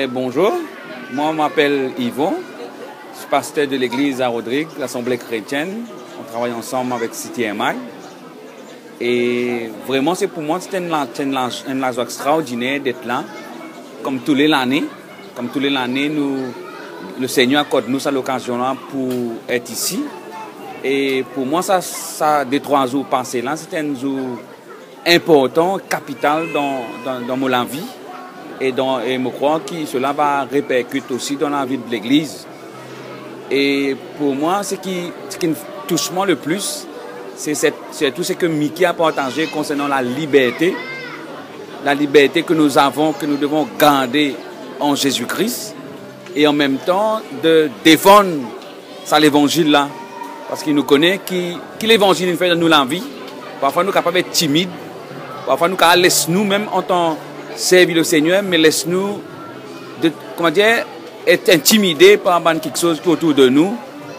Bonjour, moi je m'appelle Yvon, je suis pasteur de l'église à Rodrigue, l'Assemblée chrétienne. On travaille ensemble avec CTMI. Et vraiment, pour moi, c'est une joie extraordinaire d'être là, comme tous les années. Comme tous les années, le Seigneur accorde nous à l'occasion pour être ici. Et pour moi, ça des 3 jours passés là, c'était un jour important, capital dans mon vie. Et je crois que cela va répercuter aussi dans la vie de l'Église. Et pour moi, ce qui me touche le plus, c'est tout ce que Mickey a partagé concernant la liberté que nous avons, que nous devons garder en Jésus-Christ, et en même temps de défendre l'évangile là, parce qu'il nous connaît, qui l'évangile fait dans nous l'envie. Parfois nous sommes capables d'être timides, parfois nous laissons nous même en tant servir le Seigneur, mais laisse-nous être intimidés par quelque chose qui est autour de nous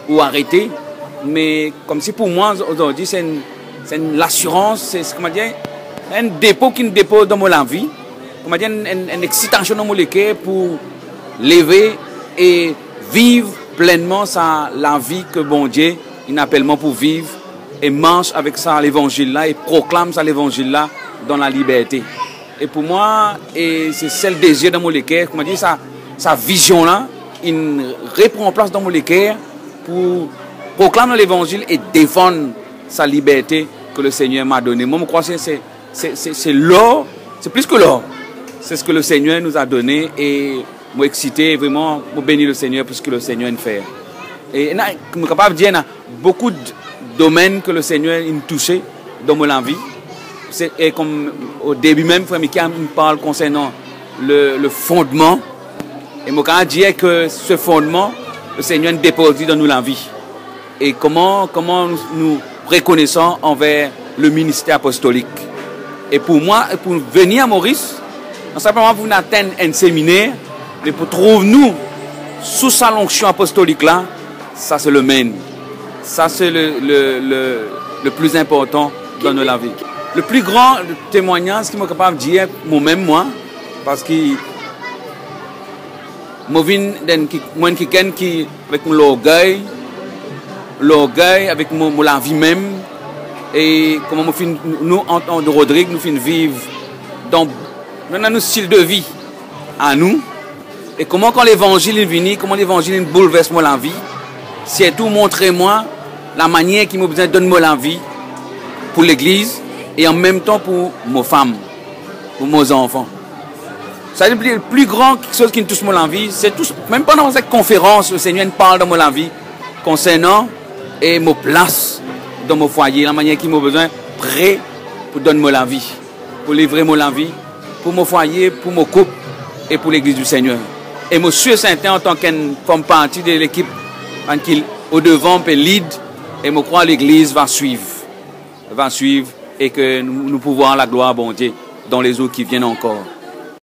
ou arrêter. Mais comme si pour moi aujourd'hui c'est l'assurance, c'est un dépôt qui nous dépose dans mon vie, une excitation dans mon cœur pour lever et vivre pleinement la vie que bon Dieu il appelle moi pour vivre, et marche avec ça l'évangile là et proclame ça l'évangile là dans la liberté. Et pour moi, c'est celle désir dans mon cœur, sa vision là, il reprend place dans mon cœur pour proclamer l'évangile et défendre sa liberté que le Seigneur m'a donnée. Moi, je crois que c'est l'or, c'est plus que l'or. C'est ce que le Seigneur nous a donné, et je suis excité vraiment pour bénir le Seigneur pour ce que le Seigneur nous fait. Et je suis capable de dire qu'il y a beaucoup de domaines que le Seigneur nous touché dans mon vie. Et comme au début même, Frère Mickey me parle concernant le fondement. Et moi, quand je dis que ce fondement, le Seigneur nous dépose dans nous la vie. Et comment nous reconnaissons envers le ministère apostolique. Et pour moi, pour venir à Maurice, non simplement pour atteindre un séminaire, mais pour trouver nous sous sa l'onction apostolique là, ça c'est le main. Ça c'est le plus important dans notre vie. Le plus grand témoignage que je suis capable de dire, moi-même, parce que moi, je suis quelqu'un qui, avec l'orgueil, avec la vie même, et comment nous, en tant que Rodrigue, nous finissons vivre dans notre style de vie à nous, et comment quand l'évangile est venu, comment l'évangile bouleverse la vie, c'est tout montrer-moi la manière qui m'a besoin de donner la vie pour l'église, et en même temps pour mes femmes, pour mes enfants. Ça veut dire le plus grand chose qui me touche mon vie, c'est tout. Même pendant cette conférence, le Seigneur nous parle dans mon vie concernant et me place dans mon foyer, la manière qu'il m'a besoin prêt pour donner mon vie, pour livrer mon vie, pour mon foyer, pour mon couple et pour l'église du Seigneur. Et Monsieur Saint-Saint en tant qu'une femme partie de l'équipe, au devant peut lead, et je crois que l'église va suivre. Et que nous pouvons avoir la gloire, bon Dieu, dans les jours qui viennent encore.